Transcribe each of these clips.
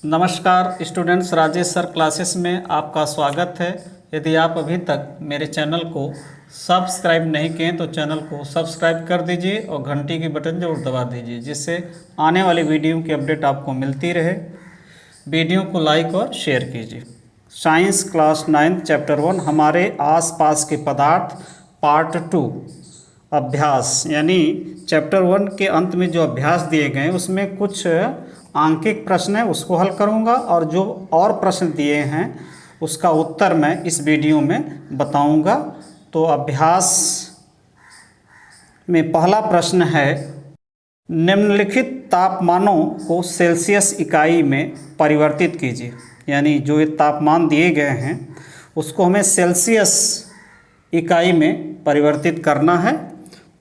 नमस्कार students, Rajesh sir classes में आपका स्वागत है। यदि आप अभी तक मेरे चैनल को सब्सक्राइब नहीं किए तो चैनल को सब्सक्राइब कर दीजिए और घंटी की बटन जरूर दबा दीजिए, जिससे आने वाली वीडियो की अपडेट आपको मिलती रहे। वीडियो को लाइक और शेयर कीजिए। साइंस क्लास 9 चैप्टर 1 हमारे आसपास के पदार्थ पार्ट 2 अभ्यास, यानी चैप्टर 1 के अंत में जो अभ्यास दिए गए उसमें कुछ आंकिक प्रश्न है, उसको हल करूंगा और जो और प्रश्न दिए हैं उसका उत्तर मैं इस वीडियो में बताऊंगा। तो अभ्यास में पहला प्रश्न है, निम्नलिखित तापमानों को सेल्सियस इकाई में परिवर्तित कीजिए। यानी जो ये तापमान दिए गए हैं उसको हमें सेल्सियस इकाई में परिवर्तित करना है।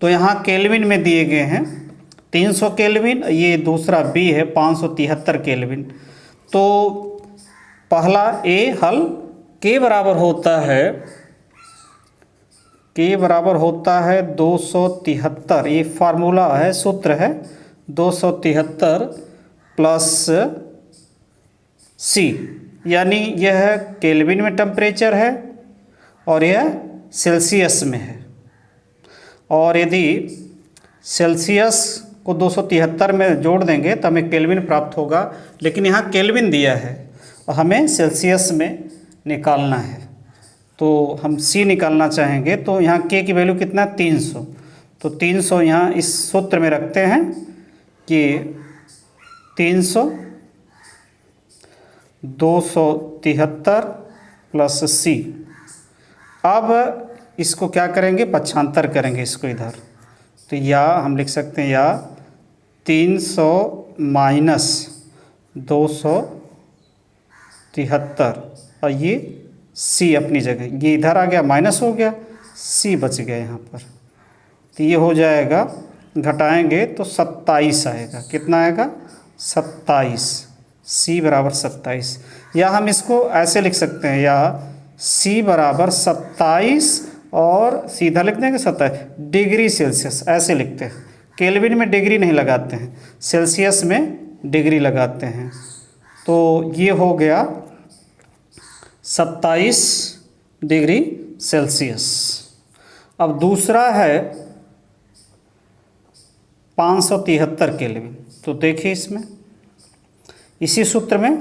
तो यहाँ केल्विन में दिए गए हैं 300 केल्विन, ये दूसरा बी है 573 केल्विन। तो पहला ए हल के बराबर होता है 273। ये फार्मूला है, सूत्र है 273 प्लस सी, यानी यह केल्विन में टेम्परेचर है और यह सेल्सियस में है। और यदि सेल्सियस को 273 में जोड़ देंगे तो हमें केल्विन प्राप्त होगा, लेकिन यहाँ केल्विन दिया है और हमें सेल्सियस में निकालना है। तो हम सी निकालना चाहेंगे, तो यहाँ के की वैल्यू कितना है 300। तो 300 यहाँ इस सूत्र में रखते हैं कि 300 273 प्लस सी। अब इसको क्या करेंगे, पक्षांतर करेंगे इसको इधर। तो या हम लिख सकते हैं या 300 माइनस 273 और ये सी अपनी जगह, ये इधर आ गया माइनस हो गया, सी बच गया यहाँ पर। तो ये हो जाएगा, घटाएंगे तो 27 आएगा। कितना आएगा 27, सी बराबर 27। या हम इसको ऐसे लिख सकते हैं, या सी बराबर 27 और सीधा लिख देंगे 27 डिग्री सेल्सियस, ऐसे लिखते हैं। केल्विन में डिग्री नहीं लगाते हैं, सेल्सियस में डिग्री लगाते हैं। तो ये हो गया 27 डिग्री सेल्सियस। अब दूसरा है 573 केल्विन। तो देखिए इसमें इसी सूत्र में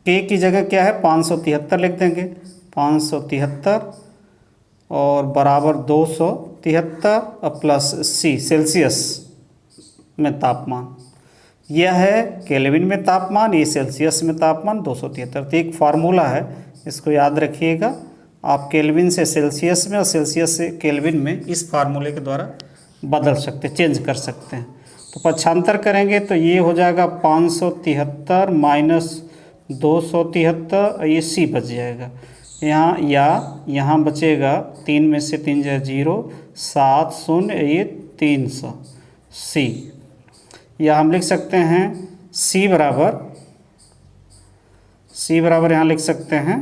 के की जगह क्या है 573 लिख देंगे, 573 और बराबर 273 और प्लस सी सेल्सियस में तापमान। यह है केल्विन में तापमान, ये सेल्सियस में तापमान 273। तो एक फार्मूला है, इसको याद रखिएगा। आप केल्विन से सेल्सियस में और सेल्सियस से केल्विन में इस फार्मूले के द्वारा बदल सकते, चेंज कर सकते हैं। तो पक्षांतर करेंगे तो ये हो जाएगा 573 माइनस 273, ये सी बच जाएगा। यहाँ या यहाँ बचेगा 3 में से 3 जाए 0, 7 0, ये 300 सी। या हम लिख सकते हैं सी बराबर यहाँ लिख सकते हैं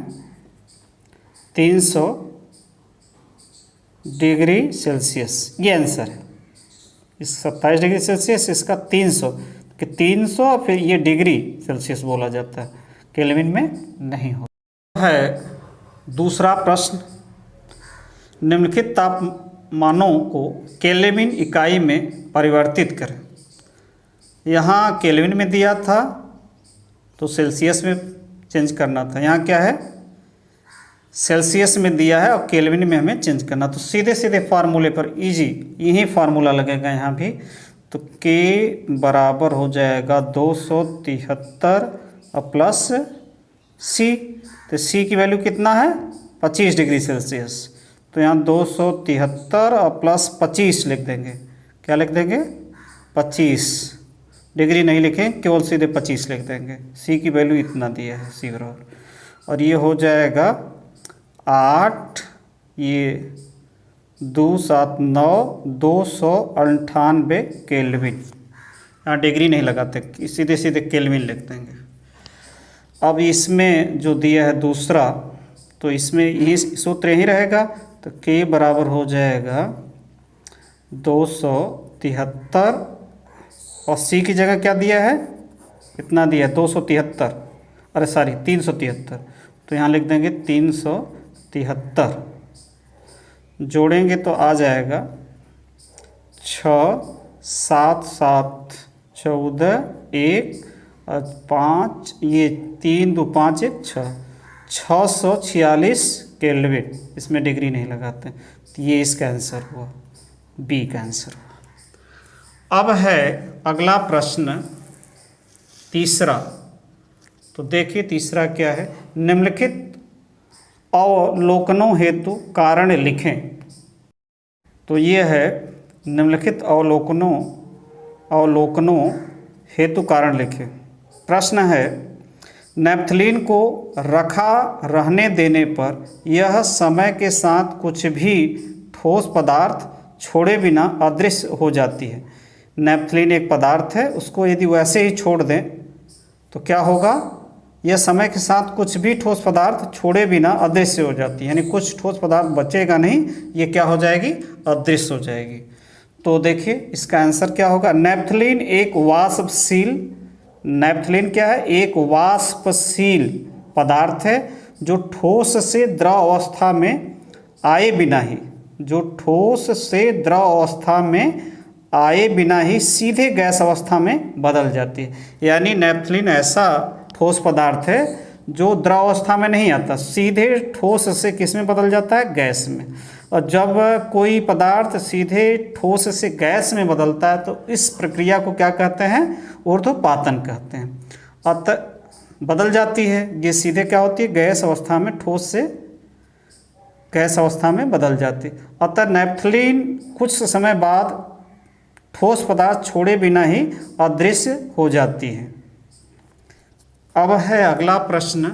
300 डिग्री सेल्सियस। ये आंसर है, इस 27 डिग्री सेल्सियस, इसका 300 कि 300 फिर ये डिग्री सेल्सियस बोला जाता है, केल्विन में नहीं होता है। दूसरा प्रश्न, निम्नलिखित तापमानों को केल्विन इकाई में परिवर्तित करें। यहाँ केल्विन में दिया था तो सेल्सियस में चेंज करना था, यहाँ क्या है सेल्सियस में दिया है और केल्विन में हमें चेंज करना। तो सीधे सीधे फार्मूले पर इजी यही फार्मूला लगेगा यहाँ भी। तो के बराबर हो जाएगा 273 और प्लस सी। तो सी की वैल्यू कितना है 25 डिग्री सेल्सियस। तो यहाँ 273 और प्लस 25 लिख देंगे। क्या लिख देंगे 25, डिग्री नहीं लिखें, केवल सीधे 25 लिख देंगे। सी की वैल्यू इतना दिया है सी बराबर, और ये हो जाएगा 8, ये 2 7 9 298 केल्विन। यहाँ डिग्री नहीं लगाते, सीधे सीधे केल्विन लिख देंगे। अब इसमें जो दिया है दूसरा, तो इसमें यही सूत्र यही रहेगा। तो के बराबर हो जाएगा 273 और सी की जगह क्या दिया है, कितना दिया है 273 अरे सॉरी 373, तो यहाँ लिख देंगे 373, जोड़ेंगे तो आ जाएगा 6 7 7 14 1 और 5, ये 3 2 5 1 6, 646 केल्विन। इसमें डिग्री नहीं लगाते, तो ये इसका आंसर हुआ, बी का आंसर हुआ। अब है अगला प्रश्न तीसरा। तो देखिए तीसरा क्या है, निम्नलिखित अवलोकनों हेतु कारण लिखें। तो ये है निम्नलिखित अवलोकनों हेतु कारण लिखें। प्रश्न है, नैप्थलीन को रखा रहने देने पर यह समय के साथ कुछ भी ठोस पदार्थ छोड़े बिना अदृश्य हो जाती है। नैप्थलीन एक पदार्थ है, उसको यदि वैसे ही छोड़ दें तो क्या होगा, यह समय के साथ कुछ भी ठोस पदार्थ छोड़े बिना अदृश्य हो जाती है, यानी कुछ ठोस पदार्थ बचेगा नहीं, ये क्या हो जाएगी, अदृश्य हो जाएगी। तो देखिए इसका आंसर क्या होगा, नैप्थलीन एक वाष्पशील, नैप्थलीन क्या है, एक वाष्पशील पदार्थ है जो ठोस से द्रव अवस्था में आए बिना ही, जो ठोस से द्रव अवस्था में आए बिना ही सीधे गैस अवस्था में बदल जाती है। यानी नैप्थलीन ऐसा ठोस पदार्थ है जो द्रव अवस्था में नहीं आता, सीधे ठोस से किस में बदल जाता है, गैस में। और जब कोई पदार्थ सीधे ठोस से गैस में बदलता है तो इस प्रक्रिया को क्या कहते हैं, ऊर्ध्वपातन कहते हैं। अतः बदल जाती है, ये सीधे क्या होती है, गैस अवस्था में, ठोस से गैस अवस्था में बदल जाती है। अतः नैप्थलीन कुछ समय बाद ठोस पदार्थ छोड़े बिना ही अदृश्य हो जाती है। अब है अगला प्रश्न,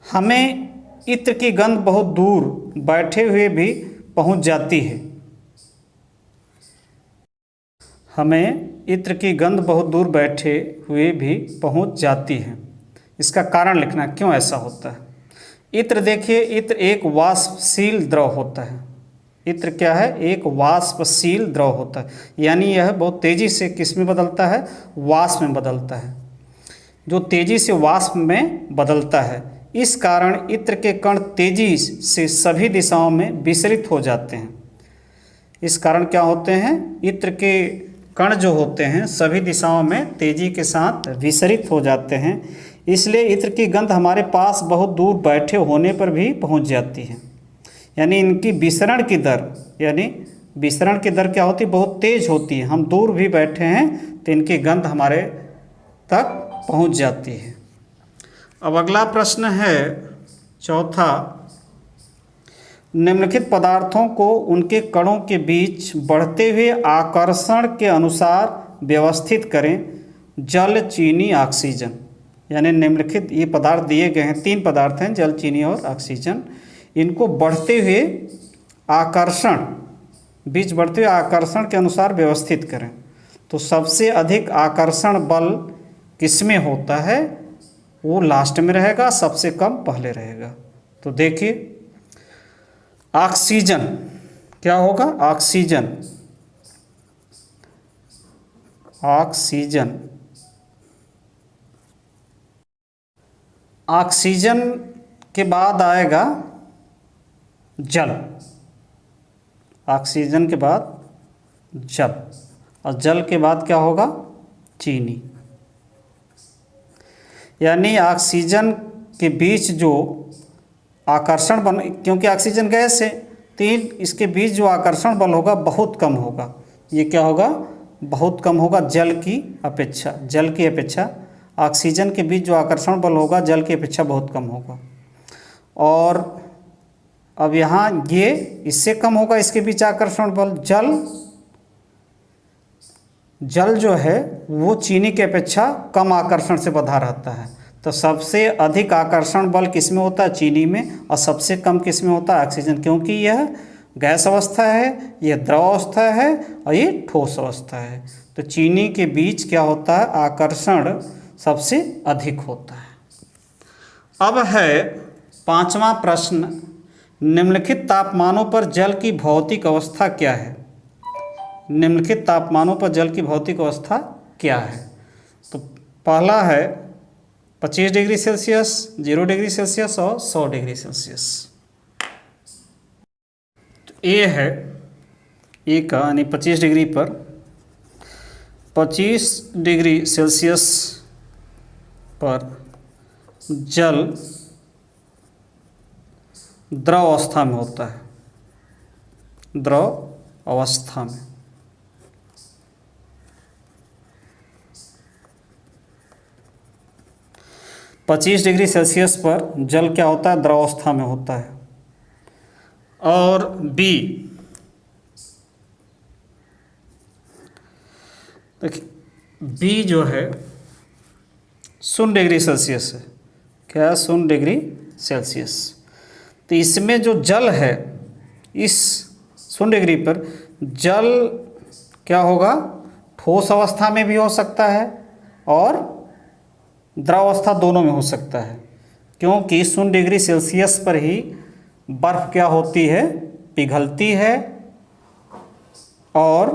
हमें इत्र की गंध बहुत दूर बैठे हुए भी पहुंच जाती है। हमें इत्र की गंध बहुत दूर बैठे हुए भी पहुंच जाती है। इसका कारण लिखना, क्यों ऐसा होता है। इत्र देखिए, इत्र एक वाष्पशील द्रव होता है। इत्र क्या है, एक वाष्पशील द्रव होता है, यानी यह बहुत तेज़ी से किस में बदलता है, वाष्प में बदलता है, जो तेज़ी से वाष्प में बदलता है। इस कारण इत्र के कण तेज़ी से सभी दिशाओं में विसरित हो जाते हैं। इस कारण क्या होते हैं, इत्र के कण जो होते हैं सभी दिशाओं में तेज़ी के साथ विसरित हो जाते हैं। इसलिए इत्र की गंध हमारे पास बहुत दूर बैठे होने पर भी पहुंच जाती है। यानी इनकी विसरण की दर, यानी विसरण की दर क्या होती है, बहुत तेज़ होती है। हम दूर भी बैठे हैं तो इनकी गंध हमारे तक पहुंच जाती है। अब अगला प्रश्न है चौथा, निम्नलिखित पदार्थों को उनके कणों के बीच बढ़ते हुए आकर्षण के अनुसार व्यवस्थित करें। जल, चीनी, ऑक्सीजन। यानी निम्नलिखित ये पदार्थ दिए गए हैं, 3 पदार्थ हैं, जल, चीनी और ऑक्सीजन। इनको बढ़ते हुए आकर्षण, बीच बढ़ते हुए आकर्षण के अनुसार व्यवस्थित करें। तो सबसे अधिक आकर्षण बल किसमें होता है, वो लास्ट में रहेगा, सबसे कम पहले रहेगा। तो देखिए ऑक्सीजन क्या होगा, ऑक्सीजन, ऑक्सीजन, ऑक्सीजन के बाद आएगा जल, ऑक्सीजन के बाद जल, और जल के बाद क्या होगा, चीनी। यानी ऑक्सीजन के बीच जो आकर्षण बन, क्योंकि ऑक्सीजन गैस है, तीन इसके बीच जो आकर्षण बल होगा बहुत कम होगा। ये क्या होगा, बहुत कम होगा जल की अपेक्षा। जल की अपेक्षा ऑक्सीजन के बीच जो आकर्षण बल होगा जल की अपेक्षा बहुत कम होगा। और अब यहाँ ये इससे कम होगा, इसके बीच आकर्षण बल। जल जो है वो चीनी की अपेक्षा कम आकर्षण से बंधा रहता है। तो सबसे अधिक आकर्षण बल किस में होता है, चीनी में, और सबसे कम किस में होता है, ऑक्सीजन। क्योंकि यह गैस अवस्था है, यह द्रव अवस्था है और ये ठोस अवस्था है। तो चीनी के बीच क्या होता है, आकर्षण सबसे अधिक होता है। अब है 5वां प्रश्न, निम्नलिखित तापमानों पर जल की भौतिक अवस्था क्या है। निम्नलिखित तापमानों पर जल की भौतिक अवस्था क्या है? तो पहला है 25 डिग्री सेल्सियस, 0 डिग्री सेल्सियस और 100 डिग्री सेल्सियस। तो ए है, ए का यानी 25 डिग्री पर 25 डिग्री सेल्सियस पर जल द्रव अवस्था में होता है, द्रव अवस्था में। पच्चीस डिग्री सेल्सियस पर जल क्या होता है? द्रव अवस्था में होता है। और बी, देखिए बी जो है 0 डिग्री सेल्सियस है। क्या? 0 डिग्री सेल्सियस। तो इसमें जो जल है, इस 0 डिग्री पर जल क्या होगा? ठोस अवस्था में भी हो सकता है और द्रव अवस्था दोनों में हो सकता है, क्योंकि 0 डिग्री सेल्सियस पर ही बर्फ क्या होती है? पिघलती है, और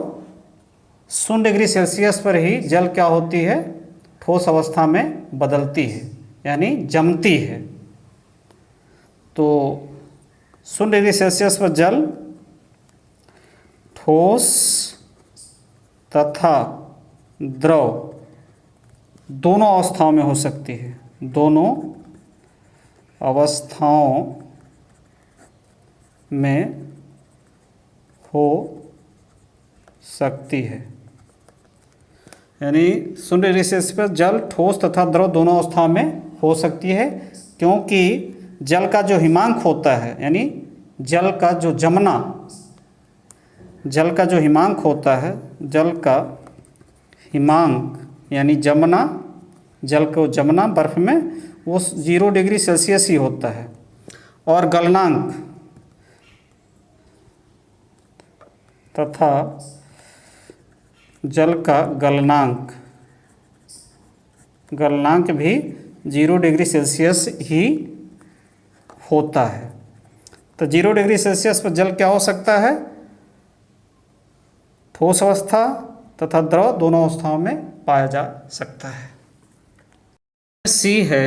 0 डिग्री सेल्सियस पर ही जल क्या होती है? ठोस अवस्था में बदलती है, यानी जमती है। तो 0 डिग्री सेल्सियस पर जल ठोस तथा द्रव दोनों अवस्थाओं में हो सकती है, दोनों अवस्थाओं में हो सकती है। यानी 0 डिग्री सेल्सियस पर जल ठोस तथा द्रव दोनों अवस्थाओं में हो सकती है, क्योंकि जल का जो हिमांक होता है, यानी जल का जो जमना, जल का जो हिमांक होता है, जल का हिमांक यानी जमना, जल को जमना बर्फ में, वो 0 डिग्री सेल्सियस ही होता है। और गलनांक तथा जल का गलनांक, गलनांक भी 0 डिग्री सेल्सियस ही होता है। तो 0 डिग्री सेल्सियस पर जल क्या हो सकता है? ठोस अवस्था तथा द्रव दोनों अवस्थाओं में पाया जा सकता है। सी है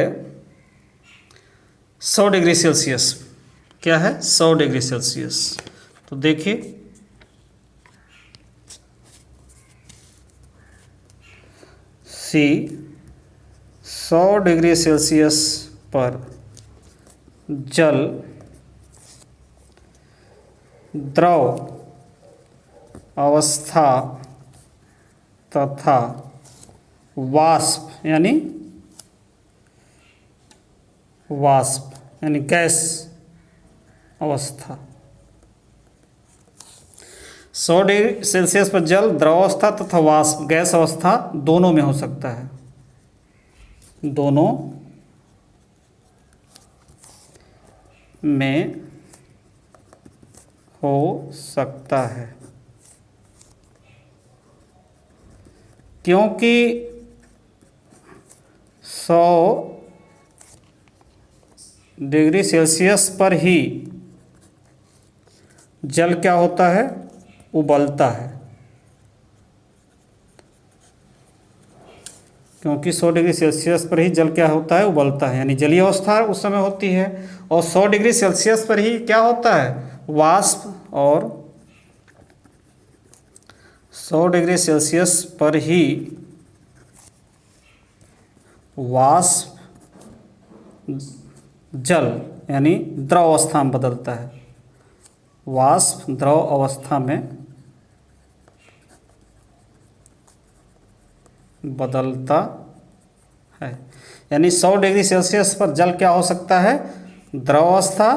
100 डिग्री सेल्सियस। क्या है? 100 डिग्री सेल्सियस। तो देखिए सी 100 डिग्री सेल्सियस पर जल द्रव अवस्था तथा वाष्प यानी गैस अवस्था, 100 डिग्री सेल्सियस पर जल द्रव अवस्था तथा वाष्प गैस अवस्था दोनों में हो सकता है, दोनों में हो सकता है, क्योंकि 100 डिग्री सेल्सियस पर ही जल क्या होता है? उबलता है। क्योंकि 100 डिग्री सेल्सियस पर ही जल क्या होता है? उबलता है, यानी जलीय अवस्था उस समय होती है। और 100 डिग्री सेल्सियस पर ही क्या होता है? वाष्प। और 100 डिग्री सेल्सियस पर ही वाष्प जल यानी द्रव अवस्था में बदलता है, वाष्प द्रव अवस्था में बदलता है। यानी 100 डिग्री सेल्सियस पर जल क्या हो सकता है? द्रव अवस्था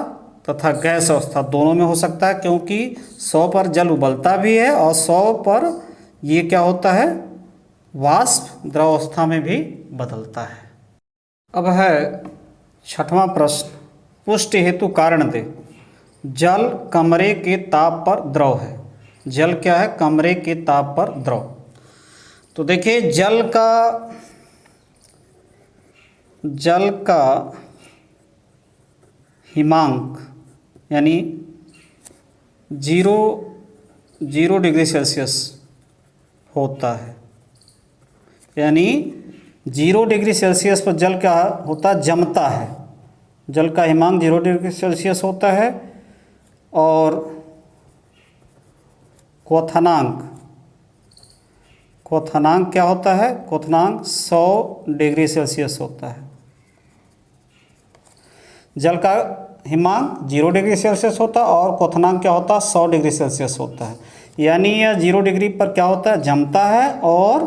तथा गैस अवस्था दोनों में हो सकता है, क्योंकि 100 पर जल उबलता भी है और 100 पर ये क्या होता है? वाष्प द्रव अवस्था में भी बदलता है। अब है 6वां प्रश्न, पुष्टि हेतु कारण दे। जल कमरे के ताप पर द्रव है। जल क्या है? कमरे के ताप पर द्रव। तो देखिए जल का हिमांक यानी 0 0 डिग्री सेल्सियस होता है। यानी 0 डिग्री सेल्सियस पर जल क्या होता है, जमता है। जल का हिमांक 0 डिग्री सेल्सियस होता है और क्वथनांक क्या होता है, क्वथनांक 100 डिग्री सेल्सियस होता है। जल का हिमांक 0 डिग्री सेल्सियस होता है और क्वथनांक क्या होता है, 100 डिग्री सेल्सियस होता है। यानी यह 0 डिग्री पर क्या होता है, जमता है और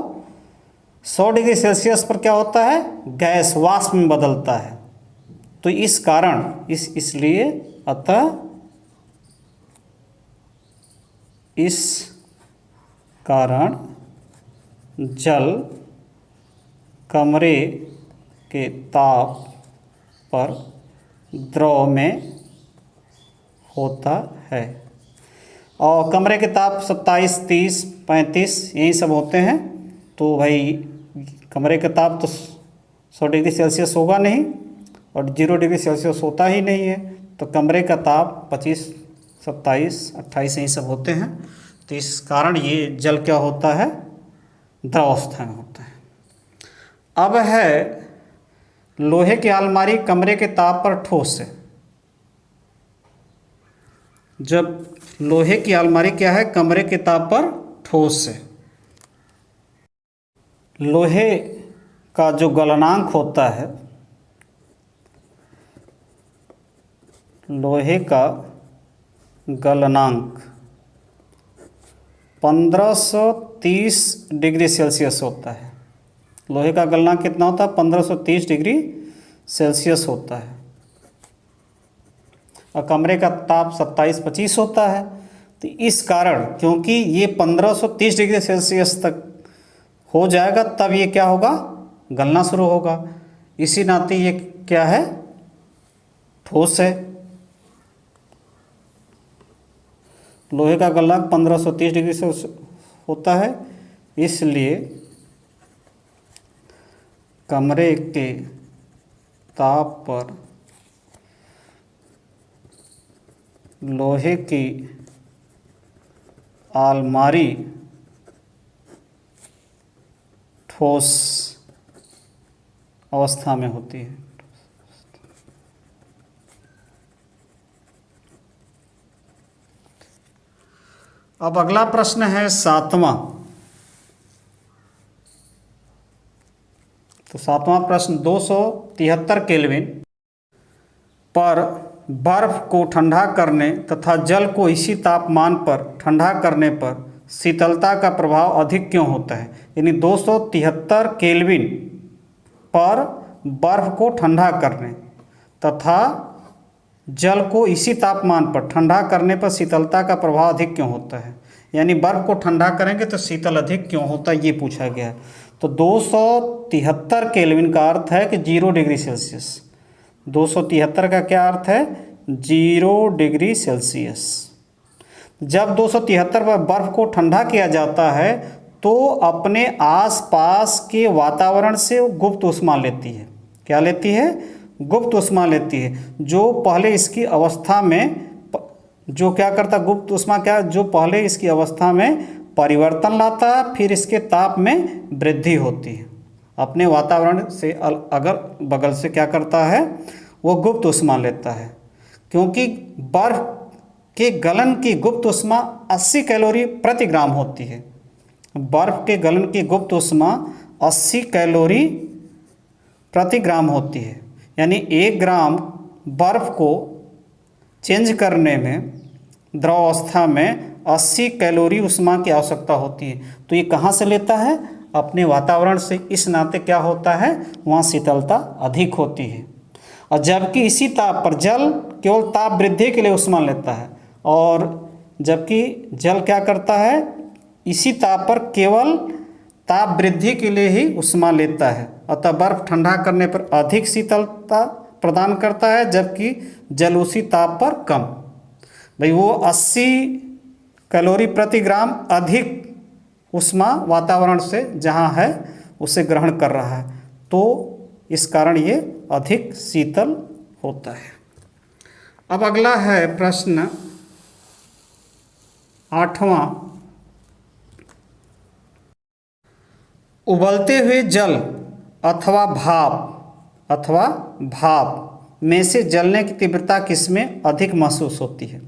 100 डिग्री सेल्सियस पर क्या होता है, गैस वाष्प में बदलता है। तो इस कारण इसलिए अतः इस कारण जल कमरे के ताप पर द्रव में होता है। और कमरे के ताप 27, 30, 35 यही सब होते हैं। तो भाई कमरे का ताप तो 100 डिग्री सेल्सियस होगा नहीं और 0 डिग्री सेल्सियस होता ही नहीं है। तो कमरे का ताप 25, 27, 28 यही सब होते हैं। तो इस कारण ये जल क्या होता है, द्रवावस्था में होता है। अब है लोहे की अलमारी कमरे के ताप पर ठोस है। जब लोहे की अलमारी क्या है, कमरे के ताप पर ठोस है। लोहे का जो गलनांक होता है, लोहे का गलनांक 1530 डिग्री सेल्सियस होता है। लोहे का गलनांक कितना होता है, 1530 डिग्री सेल्सियस होता है। और कमरे का ताप 27-25 होता है। तो इस कारण क्योंकि ये 1530 डिग्री सेल्सियस तक हो जाएगा तब ये क्या होगा, गलना शुरू होगा। इसी नाते ये क्या है, ठोस है। लोहे का गलनांक 1530 डिग्री सेल्सियस होता है, इसलिए कमरे के ताप पर लोहे की अलमारी ठोस अवस्था में होती है। अब अगला प्रश्न है 7वां। तो 7वां प्रश्न 273 केल्विन पर बर्फ को ठंडा करने तथा जल को इसी तापमान पर ठंडा करने पर शीतलता का प्रभाव अधिक क्यों होता है। यानी 273 केल्विन पर बर्फ को ठंडा करने तथा जल को इसी तापमान पर ठंडा करने पर शीतलता का प्रभाव अधिक क्यों होता है। यानी बर्फ को ठंडा करेंगे तो शीतल अधिक क्यों होता है, ये पूछा गया है। तो 273 केल्विन का अर्थ है कि 0 डिग्री सेल्सियस। 273 का क्या अर्थ है, 0 डिग्री सेल्सियस। जब 273 पर बर्फ को ठंडा किया जाता है तो अपने आसपास के वातावरण से वो गुप्त ऊष्मा लेती है। क्या लेती है, गुप्त ऊष्मा लेती है। जो पहले इसकी अवस्था में जो क्या करता, गुप्त ऊष्मा क्या, जो पहले इसकी अवस्था में परिवर्तन लाता है, फिर इसके ताप में वृद्धि होती है। अपने वातावरण से अगल बगल से क्या करता है, वो गुप्त ऊष्मा लेता है। क्योंकि बर्फ के गलन की गुप्त ऊष्मा 80 कैलोरी प्रति ग्राम होती है। बर्फ के गलन की गुप्त ऊष्मा 80 कैलोरी प्रति ग्राम होती है। यानी 1 ग्राम बर्फ को चेंज करने में द्रवावस्था में 80 कैलोरी ऊष्मा की आवश्यकता होती है। तो ये कहाँ से लेता है, अपने वातावरण से। इस नाते क्या होता है, वहाँ शीतलता अधिक होती है। और जबकि इसी ताप पर जल केवल ताप वृद्धि के लिए ऊष्मा लेता है, और जबकि जल क्या करता है, इसी ताप पर केवल ताप वृद्धि के लिए ही ऊष्मा लेता है। अतः बर्फ ठंडा करने पर अधिक शीतलता प्रदान करता है, जबकि जल उसी ताप पर कम। भाई वो 80 कैलोरी प्रति ग्राम अधिक ऊष्मा वातावरण से जहाँ है उसे ग्रहण कर रहा है, तो इस कारण ये अधिक शीतल होता है। अब अगला है प्रश्न 8वां, उबलते हुए जल अथवा भाप में से जलने की तीव्रता किसमें अधिक महसूस होती है?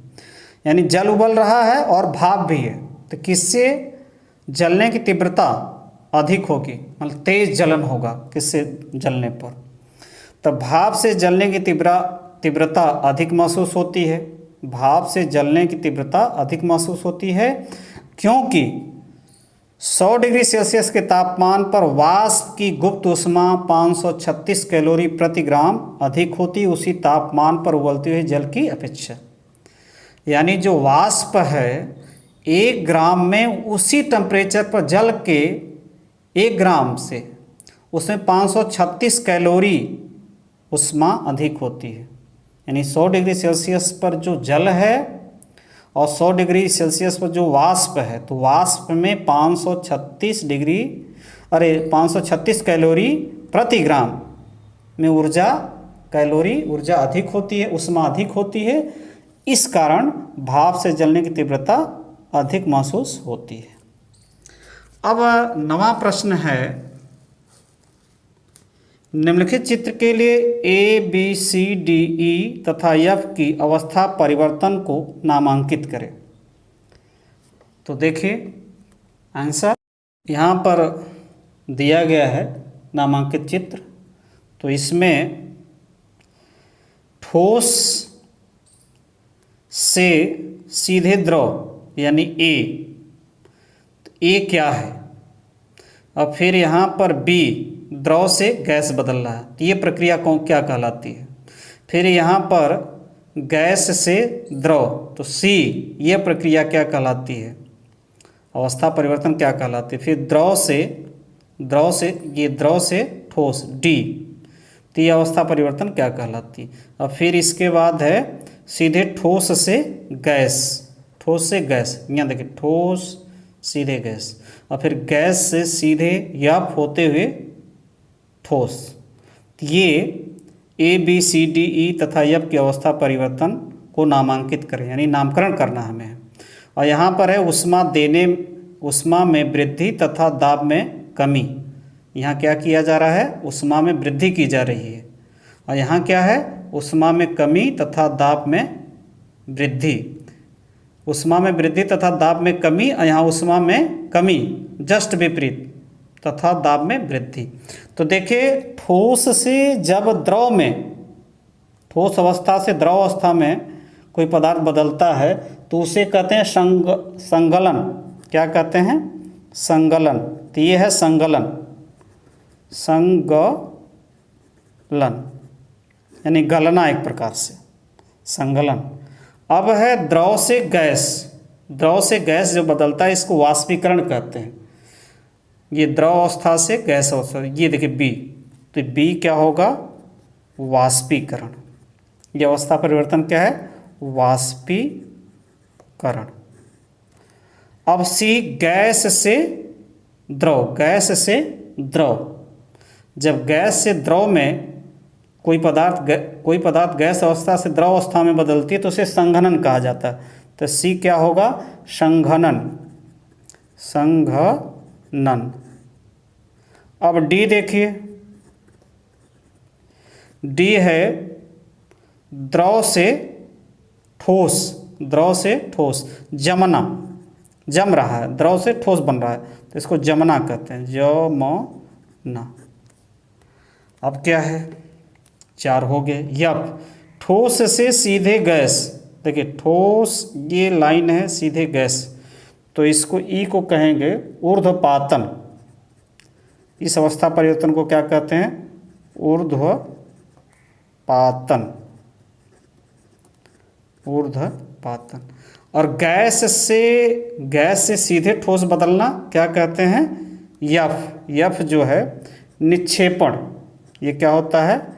यानी जल उबल रहा है और भाप भी है, तो किससे जलने की तीव्रता अधिक होगी, मतलब तेज जलन होगा किससे जलने पर? तो भाप से जलने की तीव्रता अधिक महसूस होती है। भाप से जलने की तीव्रता अधिक महसूस होती है क्योंकि 100 डिग्री सेल्सियस के तापमान पर वाष्प की गुप्त ऊष्मा 536 कैलोरी प्रति ग्राम अधिक होती है उसी तापमान पर उबलते हुए जल की अपेक्षा। यानी जो वाष्प है 1 ग्राम में उसी टेम्परेचर पर जल के 1 ग्राम से उसमें 536 कैलोरी ऊष्मा अधिक होती है। यानी 100 डिग्री सेल्सियस पर जो जल है और 100 डिग्री सेल्सियस पर जो वाष्प है, तो वाष्प में 536 कैलोरी प्रति ग्राम में ऊर्जा अधिक होती है, ऊष्मा अधिक होती है। इस कारण भाप से जलने की तीव्रता अधिक महसूस होती है। अब 9वां प्रश्न है, निम्नलिखित चित्र के लिए A, B, C, D, E तथा F की अवस्था परिवर्तन को नामांकित करें। तो देखिए आंसर यहाँ पर दिया गया है नामांकित चित्र। तो इसमें ठोस से सीधे द्रव यानी A, तो A क्या है? और फिर यहाँ पर B, द्रव से गैस बदल रहा है, तो ये प्रक्रिया क्या कहलाती है? फिर यहाँ पर गैस से द्रव, तो C, ये प्रक्रिया क्या कहलाती है? अवस्था परिवर्तन क्या कहलाती है? फिर द्रव से ठोस D, तो ये अवस्था परिवर्तन क्या कहलाती है? और फिर इसके बाद है सीधे ठोस से गैस, यहाँ देखिए ठोस सीधे गैस, और फिर गैस से सीधे याप होते हुए ठोस। ये A, B, C, D, E तथा F की अवस्था परिवर्तन को नामांकित करें, यानी नामकरण करना हमें। और यहाँ पर है ऊष्मा में वृद्धि तथा दाब में कमी। यहाँ क्या किया जा रहा है? ऊष्मा में वृद्धि की जा रही है। और यहाँ क्या है? ऊष्मा में कमी तथा दाब में वृद्धि। ऊष्मा में वृद्धि तथा दाब में कमी, और यहाँ ऊष्मा में कमी जस्ट विपरीत तथा दाब में वृद्धि। तो देखिए ठोस से जब ठोस अवस्था से द्रव अवस्था में कोई पदार्थ बदलता है तो उसे कहते हैं संगलन। क्या कहते हैं? संगलन। तो ये है संगलन यानी गलना, एक प्रकार से संगलन। अब है द्रव से गैस जो बदलता है इसको वाष्पीकरण कहते हैं। ये द्रव अवस्था से गैस अवस्था, ये देखिए B, तो B क्या होगा? वाष्पीकरण। ये अवस्था परिवर्तन क्या है? वाष्पीकरण। अब C, गैस से द्रव। जब गैस से द्रव में कोई पदार्थ गैस अवस्था से द्रव अवस्था में बदलती है तो उसे संघनन कहा जाता है। तो C क्या होगा? संघनन। अब D देखिए, D है द्रव से ठोस, जम रहा है, द्रव से ठोस बन रहा है, तो इसको जमना कहते हैं, जमना। अब क्या है? 4 हो गए। यप, ठोस से सीधे गैस। देखिए ठोस, ये लाइन है सीधे गैस, तो इसको E को कहेंगे ऊर्ध्वपातन। इस अवस्था परिवर्तन को क्या कहते हैं? ऊर्ध्वपातन। और गैस से सीधे ठोस बदलना क्या कहते हैं? यफ जो है निक्षेपण। ये क्या होता है?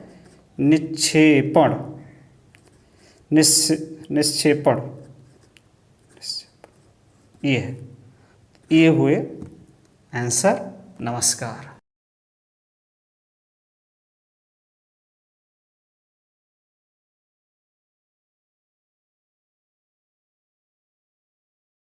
निक्षेपण। ये हुए आंसर। नमस्कार।